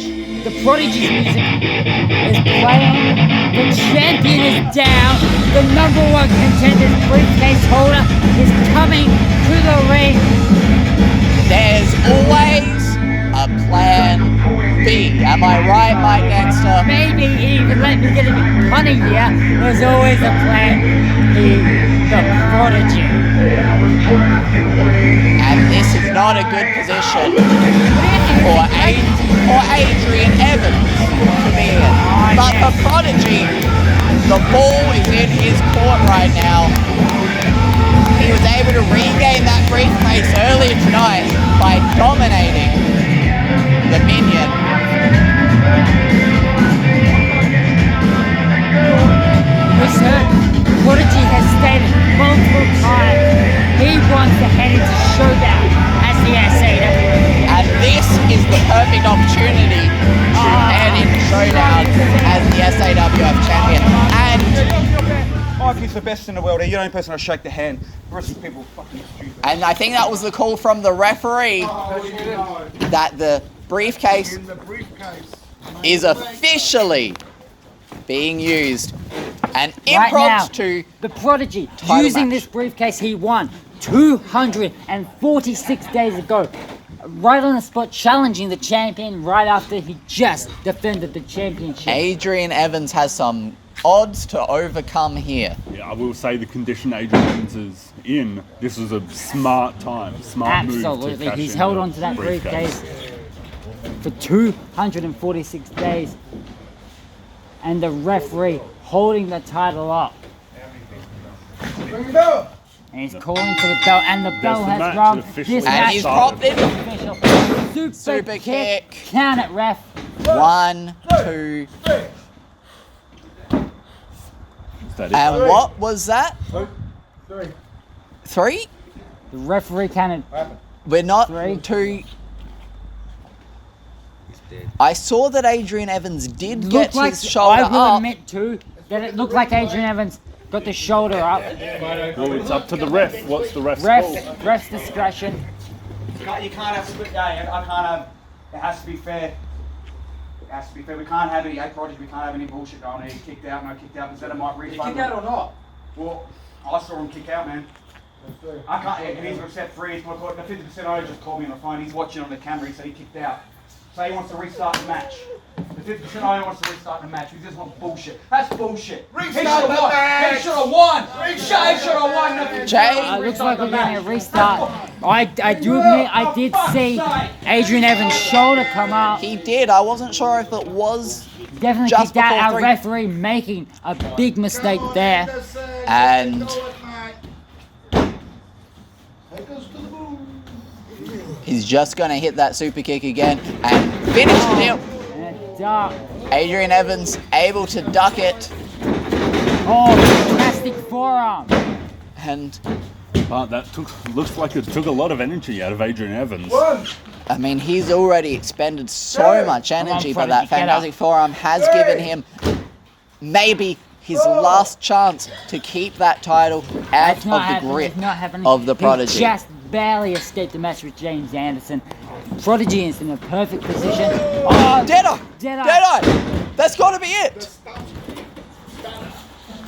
The Prodigy's music is playing. The champion is down. The number one contender, briefcase holder, is coming to the ring. There's always a plan B. Am I right, Mike Gangster? Maybe even let me get a bit funny here. There's always a plan B. The Prodigy. And this is not a good position for Adrian Evans to be in. But the Prodigy, the ball is in his court right now. He was able to regain that briefcase earlier tonight by dominating the Minion. Listen, Prodigy has stated multiple times he wants to head into showdown as the SAWF. And this is the perfect opportunity to head into showdown as the SAWF champion. And Mikey's the best in the world. You're the only person I shake the hand. The rest of the people are fucking stupid. I think that was the call from the referee that the briefcase In the briefcase. is officially being used. An Right now, impromptu. the Prodigy, title using match. this briefcase he won 246 days ago. Right on the spot, challenging the champion right after he just defended the championship. Adrian Evans has some odds to overcome here. Yeah, I will say the condition Adrian Evans is in, this is a smart time, smart move to Absolutely. cash He's in held the on to that briefcase for 246 days. And the referee holding the title up. And he's calling for the bell, and the bell the has match rung. officially This And match he's is popped in. official. Super kick. Count it, ref. 1, 2, That is and what was that? 3? The referee counted. We're not 3. 2. I saw that Adrian Evans did get his shoulder I will up. admit too that it looked like Adrian Evans got the shoulder up. Well, it's up to the ref. What's the ref's call? Ref's discretion. You can't have split day. I can't have. It has to be fair. It has to be fair. We can't have any project. We can't have any bullshit going on. He kicked out, no kicked out. Instead, I might refund. Kick out or not? Well, I saw him kick out, man. I can't. Yeah, and he's accept free. He's going to the 50% owner just called me on the phone. He's watching on the camera. He said he kicked out. So he wants to restart the match. The 50% owner wants to restart the match. We just want bullshit. That's bullshit. Restart the match. He should have won. He should have won. Jay, Looks like we're getting a restart. I do admit I did see Adrian Evans' shoulder come up. he did. I wasn't sure if it was. Definitely just kicked out. before Our 3. referee making a big mistake there. And he's just going to hit that super kick again and finish the deal. And a duck. Adrian Evans able to duck it. Oh, fantastic forearm. And looks like it took a lot of energy out of Adrian Evans. I mean, he's already expended so much energy, but that Prodigy, get up. fantastic forearm has given him maybe his last chance to keep that title out It's of not the happening. grip It's not happening. of the He Prodigy. just barely escaped the match with James Anderson. Prodigy is in a perfect position. Oh, Deadeye! Deadeye. Deadeye! That's got to be it!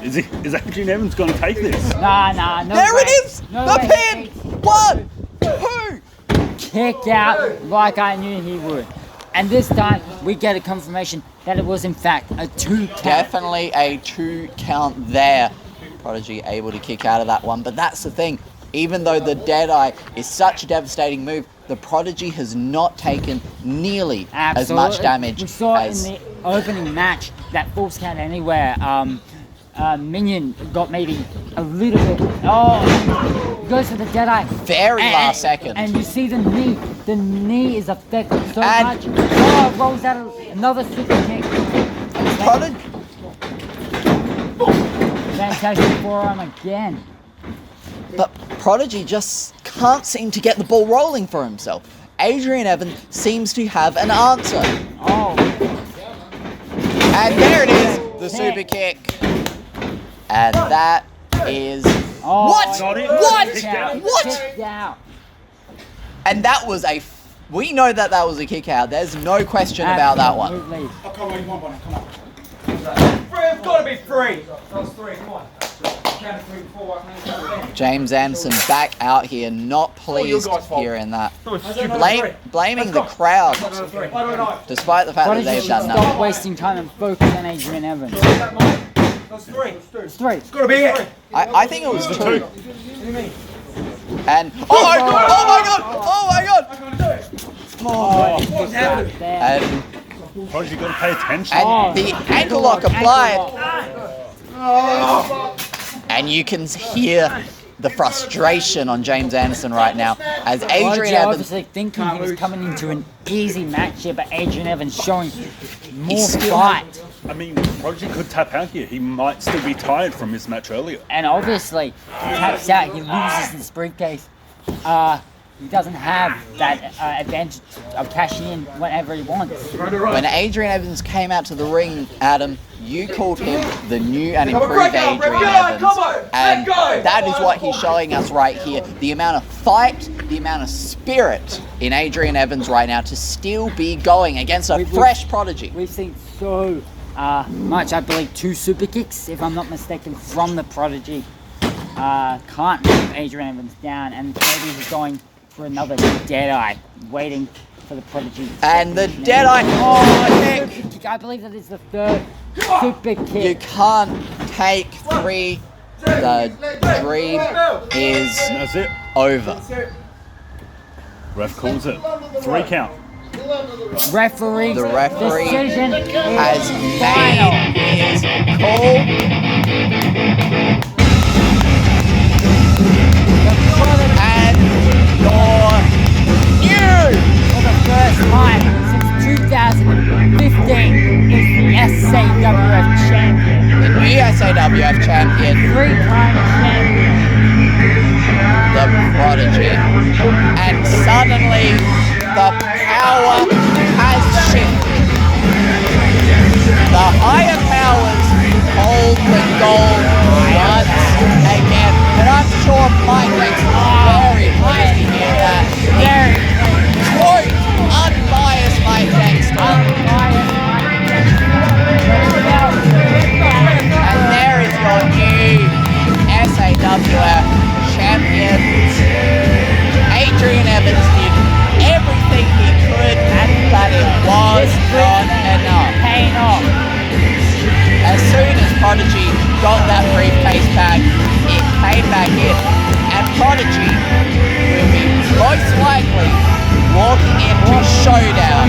Is Adrian Evans going to take this? Nah, no There way. it is! No The way. pin! 1, 2! Kicked out like I knew he would. And this time, we get a confirmation that it was in fact a 2 count. Definitely a 2 count there. Prodigy able to kick out of that one, but that's the thing. Even though the Deadeye is such a devastating move, the Prodigy has not taken nearly as much damage We saw as... in the opening match that false count anywhere. Minion got maybe a little bit. Oh, goes for the Deadeye. Very last second. And you see the knee. The knee is affected so And- much. Oh, rolls out another super kick. Prodigy... Fantastic forearm again. But Prodigy just can't seem to get the ball rolling for himself. Adrian Evans seems to have an answer. Oh, And there it is, the super kick. And that is... oh What? Got it. What? Kicked out. What? Kicked out. And that was a... We know that that was a kick out. There's no question about that one. Absolutely. Oh, come on, come on, come on. It's got to be 3. That was 3, come on. Count of 3 before I can James Anderson back out here, not pleased guys' fault. hearing that. Blame. Blaming the crowd, I don't know. despite the fact that Prodigy they've should done stop nothing. wasting time and focus on Adrian Evans. That's 3. It's 3. It's got to be it. I think it was 2. And... Oh my god! Oh my god! Oh my god! What's happened? There. And, Prodigy got to pay attention. and the ankle lock applied. Ankle lock. And you can hear the frustration on James Anderson right now as Adrian Prodigy Evans... obviously thinking he was coming into an easy match here, but Adrian Evans showing more He's still- fight. I mean, Prodigy could tap out here. He might still be tired from his match earlier. And obviously, he taps out, he loses his briefcase. He doesn't have that advantage of cashing in whenever he wants. When Adrian Evans came out to the ring, Adam, you called him the new and improved Adrian Evans. And that is what he's showing us right here. The amount of fight, the amount of spirit in Adrian Evans right now to still be going against a fresh Prodigy. We've seen so much, I believe 2 super kicks, if I'm not mistaken, from the Prodigy. Can't move Adrian Evans down, and maybe he's going for another Deadeye, waiting for the Prodigy. And the Deadeye... Oh, kick! Super kick. I believe that is the 3rd super You kick. can't take 3. The dream is And that's it. over. Ref calls it. 3 count. Referee. The referee decision has is final. made his call. And your new For the 3rd SAWF champion. the new SAWF champion, 3-time champion. the Prodigy. And suddenly, the power has shifted. The higher powers hold the gold once again. And I'm sure Mike X is very pleased to hear that. Very Quote, unbiased Mike Dexter. And there is your new SAWF champion. Adrian Evans did everything he could, but it was not enough. Paying off. As soon as Prodigy got that briefcase back, it came back in. And Prodigy will be most likely walking into Showdown.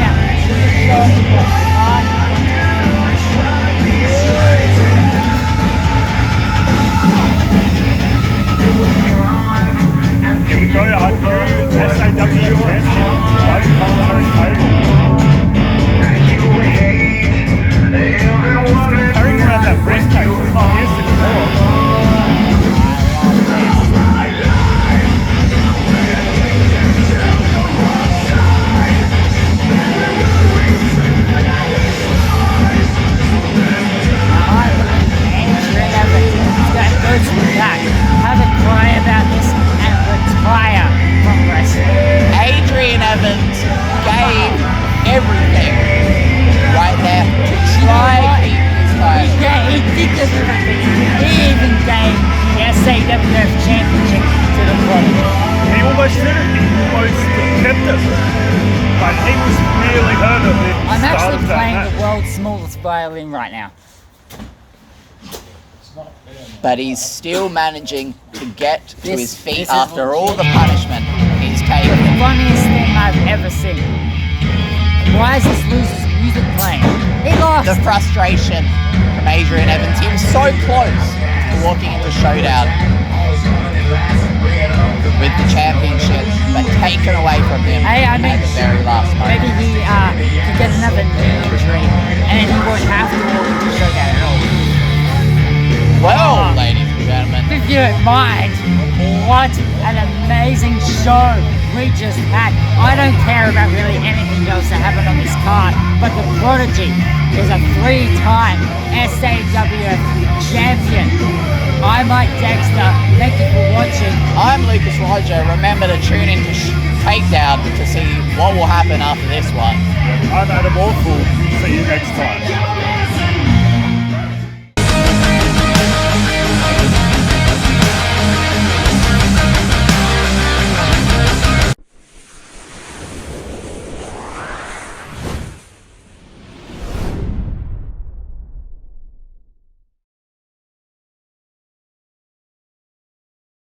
Here we go, our new SAW carrying around that briefcase. It's not used anymore. Have a cry about this and retire from wrestling. Adrian Evans gave everything right there to try and keep his title. Yeah, he did just everything. He even gave the SAWF championship to the Prodigy. He almost did it. He almost kept it. But he was really hurt at the I'm start actually of that playing match. the world's smallest violin right now. But he's still managing to get to his feet this is after all the legit. punishment he's The taken. funniest thing I've ever seen. Why is this loser's music playing? He lost. The frustration from Adrian Evans. He was so close to walking into Showdown with the championship, but taken away from him Hey, I mean, at the very last maybe moment. he could get another knee injury and then he won't have to walk into Showdown at all. Well, ladies and gentlemen, If you don't mind, what an amazing show we just had. I don't care about really anything else that happened on this card, but the Prodigy is a 3-time SAWF champion. I'm Mike Dexter. Thank you for watching. I'm Lucas Roger. Remember to tune in to Takedown to see what will happen after this one. I'm Adam Orful. See you next time.